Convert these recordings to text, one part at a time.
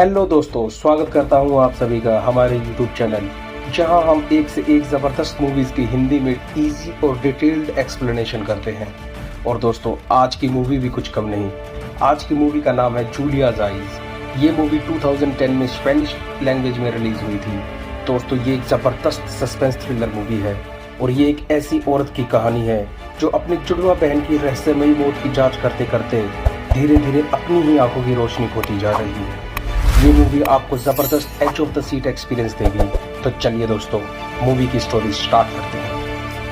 Hello दोस्तों, स्वागत करता हूं आप सभी का हमारे YouTube चैनल, जहां हम एक से एक ज़बरदस्त मूवीज़ की हिंदी में इजी और डिटेल्ड एक्सप्लेनेशन करते हैं। और दोस्तों, आज की मूवी भी कुछ कम नहीं। आज की मूवी का नाम है जूलियाज आइज। ये मूवी 2010 में स्पेनिश लैंग्वेज में रिलीज हुई थी। दोस्तों, ये एक ज़बरदस्त सस्पेंस थ्रिलर मूवी है और ये एक ऐसी औरत की कहानी है जो अपनी जुड़वा बहन की रहस्यमयी मौत की जाँच करते करते धीरे धीरे अपनी ही आंखों की रोशनी खोती जा रही है। ये मूवी आपको जबरदस्त edge of the seat experience देगी। तो चलिए दोस्तों, मूवी की स्टोरी स्टार्ट करते हैं।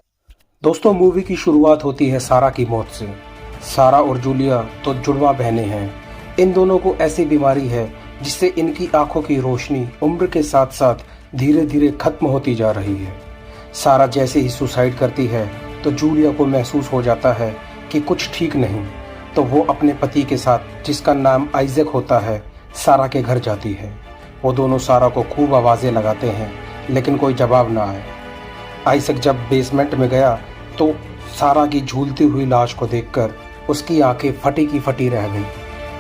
दोस्तों, मूवी की शुरुआत होती है सारा की मौत से। सारा और जूलिया तो जुड़वा बहनें हैं। इन दोनों को ऐसी बीमारी है जिससे इनकी आंखों की रोशनी उम्र के साथ साथ धीरे धीरे खत्म होती जा रही है। सारा जैसे ही सुसाइड करती है तो जूलिया को महसूस हो जाता है कि कुछ ठीक नहीं। तो वो अपने पति के साथ, जिसका नाम आइजक होता है, सारा के घर जाती है। वो दोनों सारा को खूब आवाज़ें लगाते हैं लेकिन कोई जवाब ना आए। आइजक जब बेसमेंट में गया तो सारा की झूलती हुई लाश को देखकर उसकी आंखें फटी की फटी रह गई।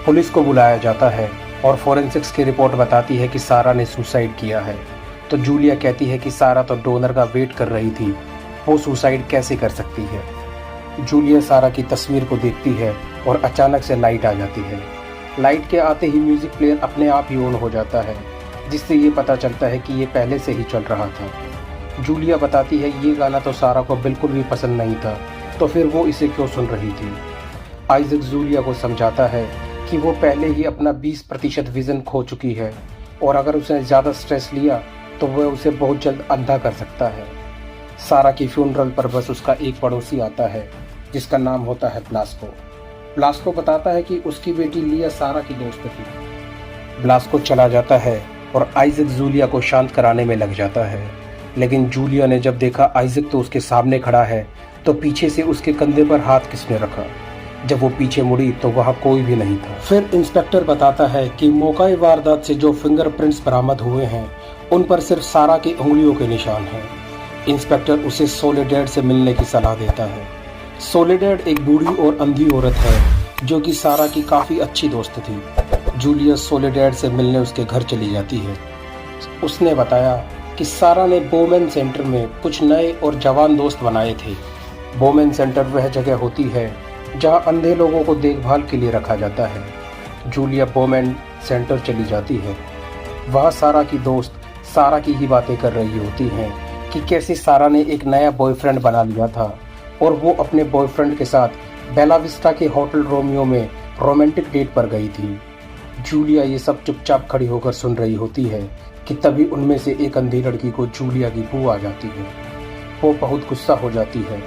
पुलिस को बुलाया जाता है और फोरेंसिक्स की रिपोर्ट बताती है कि सारा ने सुसाइड किया है। तो जूलिया कहती है कि सारा तो डोनर का वेट कर रही थी, वो सुसाइड कैसे कर सकती है। जूलिया सारा की तस्वीर को देखती है और अचानक से लाइट आ जाती है। लाइट के आते ही म्यूजिक प्लेयर अपने आप ही ऑन हो जाता है, जिससे ये पता चलता है कि ये पहले से ही चल रहा था। जूलिया बताती है ये गाना तो सारा को बिल्कुल भी पसंद नहीं था, तो फिर वो इसे क्यों सुन रही थी। आइजक जूलिया को समझाता है कि वो पहले ही अपना 20% विजन खो चुकी है और अगर उसने ज़्यादा स्ट्रेस लिया तो वह उसे बहुत जल्द अंधा कर सकता है। सारा की फ्यूनरल पर बस उसका एक पड़ोसी आता है जिसका नाम होता है ब्लास्को। ब्लास्को बताता है कि उसकी बेटी लिया सारा की दोस्त थी। ब्लास्को चला जाता है और आइजक जूलिया को शांत कराने में लग जाता है। लेकिन जूलिया ने जब देखा आइजक तो उसके सामने खड़ा है तो पीछे से उसके कंधे पर हाथ किसने रखा। जब वो पीछे मुड़ी तो वहाँ कोई भी नहीं था। फिर इंस्पेक्टर बताता है कि मौका वारदात से जो फिंगरप्रिंट्स बरामद हुए हैं उन पर सिर्फ सारा की उंगलियों के निशान हैं। इंस्पेक्टर उसे सोलेडेड से मिलने की सलाह देता है। सोलेडेड एक बूढ़ी और अंधी औरत है जो कि सारा की काफ़ी अच्छी दोस्त थी। जूलिया सोलेडेड से मिलने उसके घर चली जाती है। उसने बताया कि सारा ने बोमेन सेंटर में कुछ नए और जवान दोस्त बनाए थे। बोमेन सेंटर वह जगह होती है जहां अंधे लोगों को देखभाल के लिए रखा जाता है। जूलिया बोमेन सेंटर चली जाती है। वहाँ सारा की दोस्त सारा की ही बातें कर रही होती हैं कि कैसे सारा ने एक नया बॉयफ्रेंड बना लिया था और वो अपने बॉयफ्रेंड के साथ बेला विस्टा के होटल रोमियो में रोमांटिक डेट पर गई थी। जूलिया ये सब चुपचाप खड़ी होकर सुन रही होती है कि तभी उनमें से एक अंधी लड़की को जूलिया की बू आ जाती है। वो बहुत गुस्सा हो जाती है।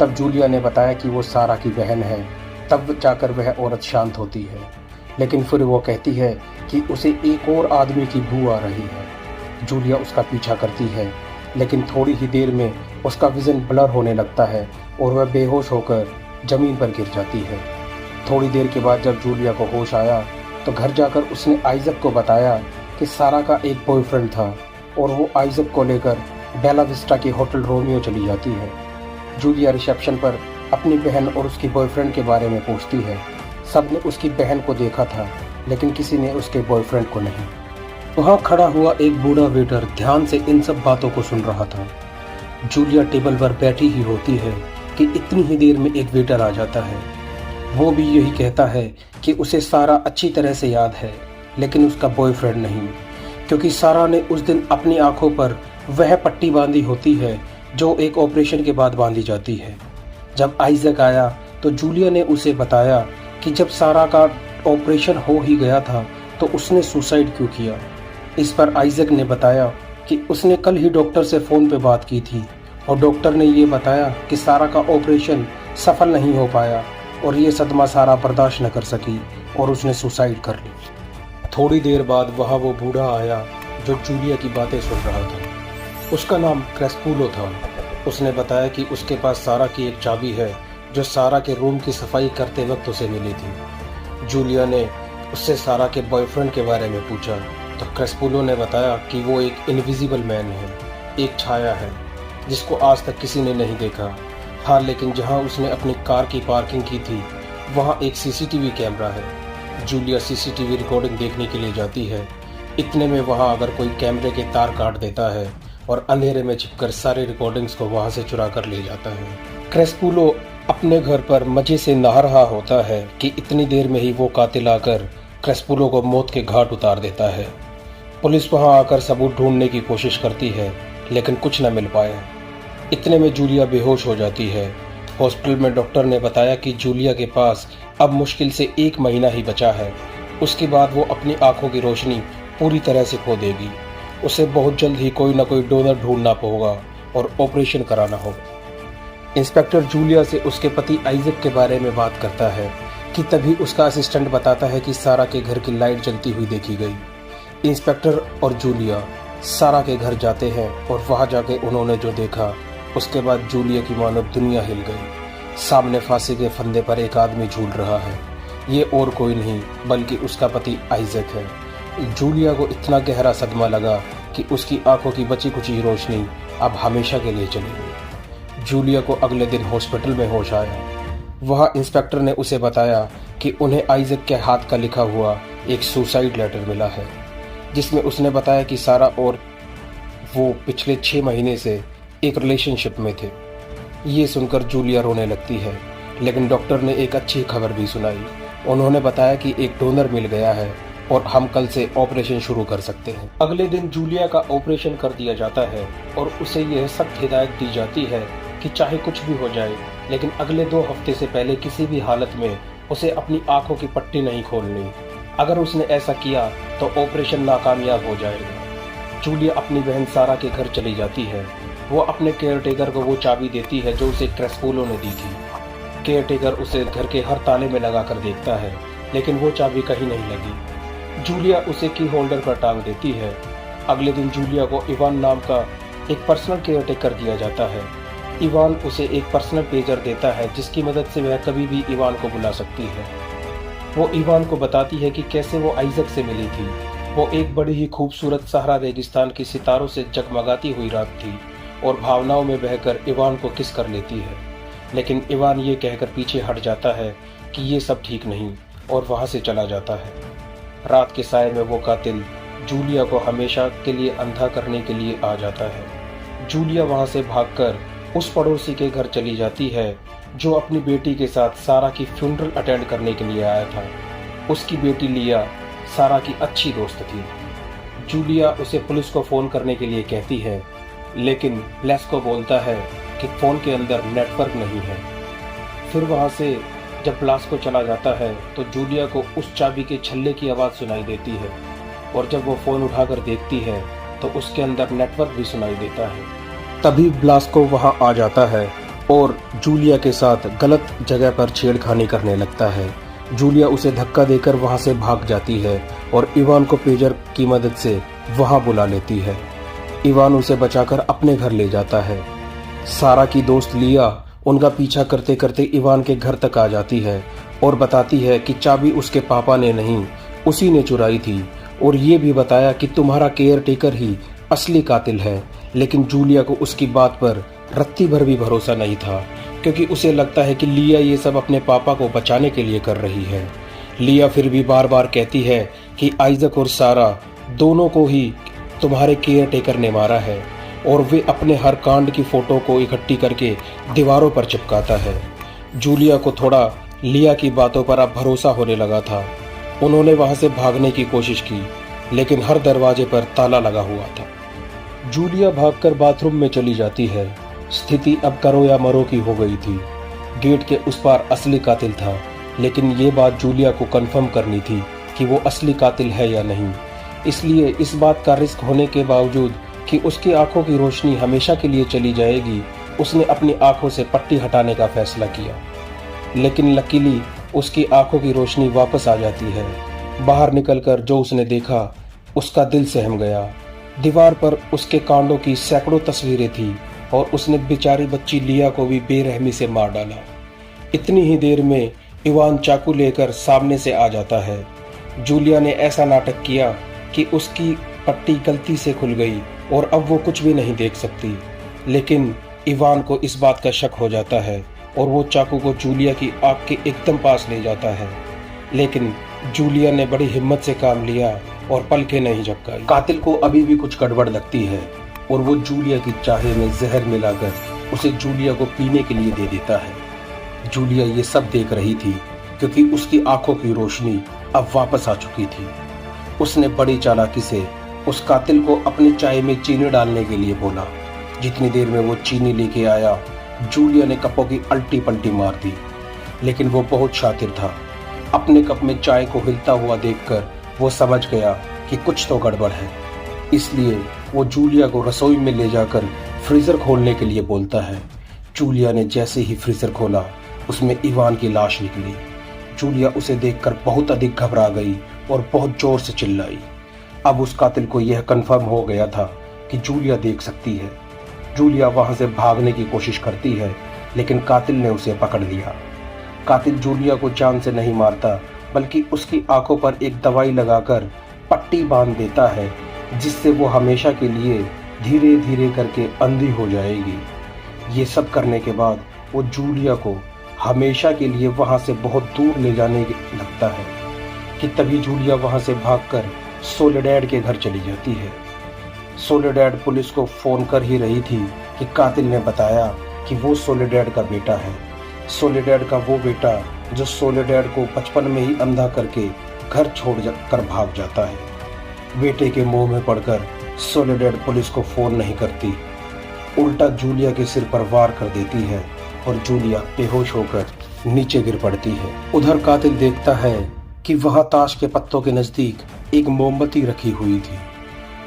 तब जूलिया ने बताया कि वो सारा की बहन है। तब जाकर वह औरत शांत होती है, लेकिन फिर वो कहती है कि उसे एक और आदमी की बू आ रही है। जूलिया उसका पीछा करती है, लेकिन थोड़ी ही देर में उसका विजन ब्लर होने लगता है और वह बेहोश होकर ज़मीन पर गिर जाती है। थोड़ी देर के बाद जब जूलिया को होश आया तो घर जाकर उसने आइजक को बताया कि सारा का एक बॉयफ्रेंड था और वो आइजक को लेकर बेला विस्टा के होटल रोमियो चली जाती है। जूलिया रिसेप्शन पर अपनी बहन और उसकी बॉयफ्रेंड के बारे में पूछती है। सबने उसकी बहन को देखा था लेकिन किसी ने उसके बॉयफ्रेंड को नहीं। वहाँ खड़ा हुआ एक बूढ़ा वेटर ध्यान से इन सब बातों को सुन रहा था। जूलिया टेबल पर बैठी ही होती है कि इतनी ही देर में एक वेटर आ जाता है। वो भी यही कहता है कि उसे सारा अच्छी तरह से याद है लेकिन उसका बॉयफ्रेंड नहीं, क्योंकि सारा ने उस दिन अपनी आंखों पर वह पट्टी बांधी होती है जो एक ऑपरेशन के बाद बांधी जाती है। जब आइजक आया तो जूलिया ने उसे बताया कि जब सारा का ऑपरेशन हो ही गया था तो उसने सुसाइड क्यों किया। इस पर आइजक ने बताया कि उसने कल ही डॉक्टर से फ़ोन पे बात की थी और डॉक्टर ने ये बताया कि सारा का ऑपरेशन सफल नहीं हो पाया और ये सदमा सारा बर्दाश्त न कर सकी और उसने सुसाइड कर ली। थोड़ी देर बाद वहाँ वो बूढ़ा आया जो जूलिया की बातें सुन रहा था। उसका नाम क्रेस्पूलो था। उसने बताया कि उसके पास सारा की एक चाबी है जो सारा के रूम की सफाई करते वक्त उसे मिली थी। जूलिया ने उससे सारा के बॉयफ्रेंड के बारे में पूछा तो क्रेस्पूलो ने बताया कि वो एक इनविजिबल मैन है, एक छाया है जिसको आज तक किसी ने नहीं देखा। हाँ, लेकिन जहाँ उसने अपनी कार की पार्किंग की थी वहाँ एक सीसीटीवी कैमरा है जूलिया सीसीटीवी रिकॉर्डिंग देखने के लिए जाती है। इतने में वहां अगर कोई कैमरे के तार काट देता है और अंधेरे में छिपकर सारे रिकॉर्डिंग्स को वहां से चुरा कर ले जाता है। क्रेस्पुलो अपने घर पर मजे से नहा रहा होता है कि इतनी देर में ही वो कातिल आकर क्रेस्पुलो को मौत के घाट उतार देता है। पुलिस वहां आकर सबूत ढूंढने की कोशिश करती है लेकिन कुछ न मिल पाया। इतने में जूलिया बेहोश हो जाती है। हॉस्पिटल में डॉक्टर ने बताया कि जूलिया के पास अब मुश्किल से 1 महीना ही बचा है। उसके बाद वो अपनी आंखों की रोशनी पूरी तरह से खो देगी। उसे बहुत जल्द ही कोई ना कोई डोनर ढूंढना होगा और ऑपरेशन कराना होगा। इंस्पेक्टर जूलिया से उसके पति आइजक के बारे में बात करता है कि तभी उसका असिस्टेंट बताता है कि सारा के घर की लाइट जलती हुई देखी गई। इंस्पेक्टर और जूलिया सारा के घर जाते हैं और वहां जाके उन्होंने जो देखा उसके बाद जूलिया की मानो दुनिया हिल गई। सामने फांसी के फंदे पर एक आदमी झूल रहा है। ये और कोई नहीं बल्कि उसका पति आइजक है। जूलिया को इतना गहरा सदमा लगा कि उसकी आंखों की बची कुची रोशनी अब हमेशा के लिए चली गई। जूलिया को अगले दिन हॉस्पिटल में होश आया। वह इंस्पेक्टर ने उसे बताया कि उन्हें आइजक के हाथ का लिखा हुआ एक सुसाइड लेटर मिला है, जिसमें उसने बताया कि सारा और वो पिछले 6 महीने से एक रिलेशनशिप में थे। ये सुनकर जूलिया रोने लगती है, लेकिन डॉक्टर ने एक अच्छी खबर भी सुनाई। उन्होंने बताया कि एक डोनर मिल गया है और हम कल से ऑपरेशन शुरू कर सकते हैं। अगले दिन जूलिया का ऑपरेशन कर दिया जाता है और उसे यह सख्त हिदायत दी जाती है कि चाहे कुछ भी हो जाए, लेकिन अगले 2 हफ्ते से पहले किसी भी हालत में उसे अपनी आंखों की पट्टी नहीं खोलनी। अगर उसने ऐसा किया तो ऑपरेशन नाकामयाब हो जाएगा। जूलिया अपनी बहन सारा के घर चली जाती है। वो अपने केयरटेकर को वो चाबी देती है जो उसे क्रेस्पुलो ने दी थी। केयरटेकर उसे घर के हर ताले में लगा कर देखता है, लेकिन वो चाबी कहीं नहीं लगी। जूलिया उसे की होल्डर पर टांग देती है। अगले दिन जूलिया को इवान नाम का एक पर्सनल केयरटेकर दिया जाता है। इवान उसे एक पर्सनल पेजर देता है जिसकी मदद से वह कभी भी इवान को बुला सकती है। वो इवान को बताती है कि कैसे वो आइजक से मिली थी। वो एक बड़ी ही खूबसूरत सहरा रेगिस्तान की सितारों से जगमगाती हुई रात थी और भावनाओं में बहकर इवान को किस कर लेती है, लेकिन इवान ये कहकर पीछे हट जाता है कि ये सब ठीक नहीं और वहां से चला जाता है। रात के साये में वो कातिल जूलिया को हमेशा के लिए अंधा करने के लिए आ जाता है। जूलिया वहां से भागकर उस पड़ोसी के घर चली जाती है जो अपनी बेटी के साथ सारा की फ्यूनरल अटेंड करने के लिए आया था। उसकी बेटी लिया सारा की अच्छी दोस्त थी। जूलिया उसे पुलिस को फोन करने के लिए कहती है, लेकिन ब्लास्को बोलता है कि फोन के अंदर नेटवर्क नहीं है। फिर वहां से जब ब्लास्को चला जाता है तो जूलिया को उस चाबी के छल्ले की आवाज़ सुनाई देती है और जब वो फ़ोन उठाकर देखती है तो उसके अंदर नेटवर्क भी सुनाई देता है। तभी ब्लास्को वहां आ जाता है और जूलिया के साथ गलत जगह पर छेड़खानी करने लगता है। जूलिया उसे धक्का देकर वहां से भाग जाती है और इवान को पेजर की मदद से वहां बुला लेती है। इवान उसे बचाकर अपने घर ले जाता है। सारा की दोस्त लिया उनका पीछा करते करते इवान के घर तक आ जाती है और बताती है कि चाबी उसके पापा ने नहीं, उसी ने चुराई थी और ये भी बताया कि तुम्हारा केयर टेकर ही असली कातिल है। लेकिन जूलिया को उसकी बात पर रत्ती भर भी भरोसा नहीं था, क्योंकि उसे लगता है कि लिया ये सब अपने पापा को बचाने के लिए कर रही है। लिया फिर भी बार बार कहती है कि आइजक और सारा दोनों को ही तुम्हारे केयर टेकर ने मारा है और वे अपने हर कांड की फोटो को इकट्ठी करके दीवारों पर चिपकाता है। जूलिया को थोड़ा लिया की बातों पर अब भरोसा होने लगा था। उन्होंने वहां से भागने की कोशिश की, लेकिन हर दरवाजे पर ताला लगा हुआ था। जूलिया भागकर बाथरूम में चली जाती है। स्थिति अब करो या मरो की हो गई थी। गेट के उस पार असली कातिल था, लेकिन ये बात जूलिया को कंफर्म करनी थी कि वो असली कातिल है या नहीं। इसलिए इस बात का रिस्क होने के बावजूद कि उसकी आंखों की रोशनी हमेशा के लिए चली जाएगी, उसने अपनी आंखों से पट्टी हटाने का फैसला किया। लेकिन लकीली उसकी आंखों की रोशनी वापस आ जाती है। बाहर निकलकर जो उसने देखा उसका दिल सहम गया। दीवार पर उसके कांडों की सैकड़ों तस्वीरें थी और उसने बेचारी बच्ची लिया को भी बेरहमी से मार डाला। इतनी ही देर में इवान चाकू लेकर सामने से आ जाता है। जूलिया ने ऐसा नाटक किया कि उसकी पट्टी गलती से खुल गई और अब वो कुछ भी नहीं देख सकती। लेकिन इवान को इस बात का शक हो जाता है और वो चाकू को जूलिया की आंख के एकदम पास ले जाता है। लेकिन जूलिया ने बड़ी हिम्मत से काम लिया और पलकें नहीं झपकाई। कातिल को अभी भी कुछ गड़बड़ लगती है और वो जूलिया की चाय में जहर मिलाकर उसे जूलिया को पीने के लिए दे देता है। जूलिया ये सब देख रही थी क्योंकि उसकी आंखों की रोशनी अब वापस आ चुकी थी। उसने बड़ी चालाकी से उस कातिल को अपनी चाय में चीनी डालने के लिए बोला। जितनी देर में वो चीनी लेके आया, जूलिया ने कपों की अल्टी पल्टी मार दी, लेकिन वो बहुत शातिर था। अपने कप में चाय को हिलता हुआ देखकर वो समझ गया कि कुछ तो गड़बड़ है। इसलिए वो जूलिया को रसोई में ले जाकर फ्रीजर खोलने के लिए बोलता है। जूलिया ने जैसे ही फ्रीजर खोला, उसमें इवान की लाश निकली। जूलिया उसे देखकर बहुत अधिक घबरा गई और बहुत जोर से चिल्लाई। अब उस कातिल को यह कंफर्म हो गया था कि जूलिया देख सकती है। जूलिया वहां से भागने की कोशिश करती है, लेकिन कातिल ने उसे पकड़ लिया। कातिल जूलिया को जान से नहीं मारता, बल्कि उसकी आंखों पर एक दवाई लगाकर पट्टी बांध देता है, जिससे वो हमेशा के लिए धीरे धीरे करके अंधी हो जाएगी। ये सब करने के बाद वो जूलिया को हमेशा के लिए वहां से बहुत दूर ले जाने लगता है कि तभी जूलिया वहां से भागकर सोलेडैड के घर चली जाती है। सोलेडैड पुलिस को फोन कर ही रही थी कि कातिल ने बताया कि वो सोलेडैड का बेटा है। सोलेडैड का वो बेटा जो सोलेडैड को बचपन में ही अंधा करके घर छोड़ कर भाग जाता है। बेटे के मुंह में पड़कर सोलेडैड पुलिस को फोन नहीं करती, उल्टा जूलिया के सिर पर वार कर देती है और जूलिया बेहोश होकर नीचे गिर पड़ती है। उधर कातिल देखता है कि वहां ताश के पत्तों के नजदीक एक मोमबत्ती रखी हुई थी।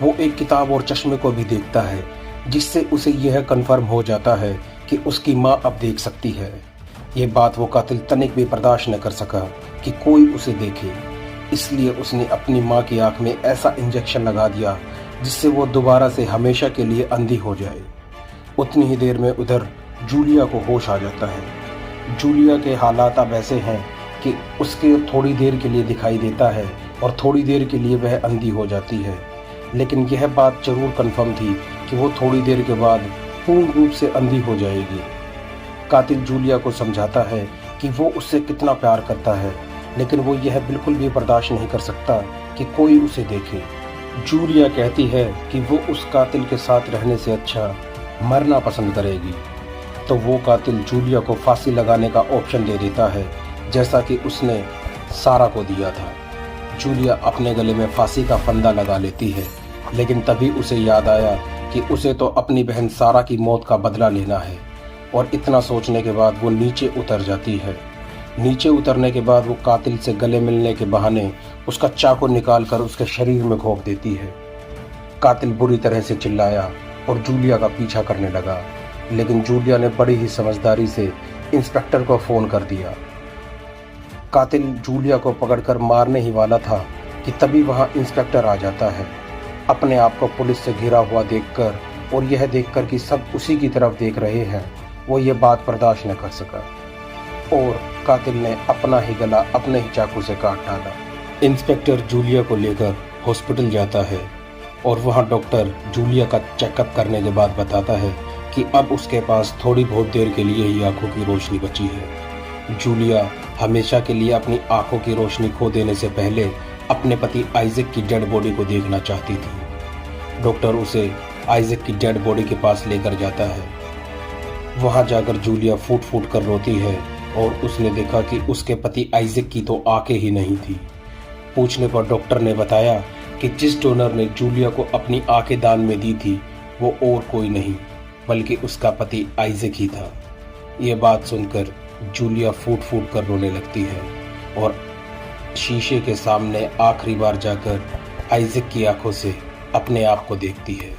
वो एक किताब और चश्मे को भी देखता है, जिससे उसे यह कंफर्म हो जाता है कि उसकी माँ अब देख सकती है। ये बात वो कातिल तनिक भी बर्दाश्त न कर सका कि कोई उसे देखे, इसलिए उसने अपनी माँ की आंख में ऐसा इंजेक्शन लगा दिया जिससे वो दोबारा से हमेशा के लिए अंधी हो जाए। उतनी ही देर में उधर जूलिया को होश आ जाता है। जूलिया के हालात अब ऐसे हैं कि उसके थोड़ी देर के लिए दिखाई देता है और थोड़ी देर के लिए वह अंधी हो जाती है, लेकिन यह बात जरूर कंफर्म थी कि वो थोड़ी देर के बाद पूर्ण रूप से अंधी हो जाएगी। कातिल जूलिया को समझाता है कि वो उससे कितना प्यार करता है, लेकिन वो यह बिल्कुल भी बर्दाश्त नहीं कर सकता कि कोई उसे देखे। जूलिया कहती है कि वो उस कातिल के साथ रहने से अच्छा मरना पसंद करेगी, तो वो कातिल जूलिया को फांसी लगाने का ऑप्शन दे देता है, जैसा कि उसने सारा को दिया था। जूलिया अपने गले में फांसी का फंदा लगा लेती है, लेकिन तभी उसे याद आया कि उसे तो अपनी बहन सारा की मौत का बदला लेना है, और इतना सोचने के बाद वो नीचे उतर जाती है। नीचे उतरने के बाद वो कातिल से गले मिलने के बहाने उसका चाकू निकालकर उसके शरीर में घोंप देती है। कातिल बुरी तरह से चिल्लाया और जूलिया का पीछा करने लगा, लेकिन जूलिया ने बड़ी ही समझदारी से इंस्पेक्टर को फोन कर दिया। कातिल जूलिया को पकड़कर मारने ही वाला था कि तभी वहां इंस्पेक्टर आ जाता है। अपने आप को पुलिस से घिरा हुआ देखकर और यह देखकर कि सब उसी की तरफ देख रहे हैं, वो ये बात बर्दाश्त न कर सका और कातिल ने अपना ही गला अपने ही चाकू से काट डाला। इंस्पेक्टर जूलिया को लेकर हॉस्पिटल जाता है और वहाँ डॉक्टर जूलिया का चेकअप करने के बाद बताता है कि अब उसके पास थोड़ी बहुत देर के लिए ही आंखों की रोशनी बची है। जूलिया हमेशा के लिए अपनी आंखों की रोशनी खो देने से पहले अपने पति आइजैक की डेड बॉडी को देखना चाहती थी। डॉक्टर उसे आइजैक की डेड बॉडी के पास लेकर जाता है। वहां जाकर जूलिया फूट फूट कर रोती है और उसने देखा कि उसके पति आइजैक की तो आंखें ही नहीं थी। पूछने पर डॉक्टर ने बताया कि जिस डोनर ने जूलिया को अपनी आंखें दान में दी थी वो और कोई नहीं बल्कि उसका पति आइजैक ही था। ये बात सुनकर जूलिया फूट फूट कर रोने लगती है और शीशे के सामने आखिरी बार जाकर आइजैक की आंखों से अपने आप को देखती है।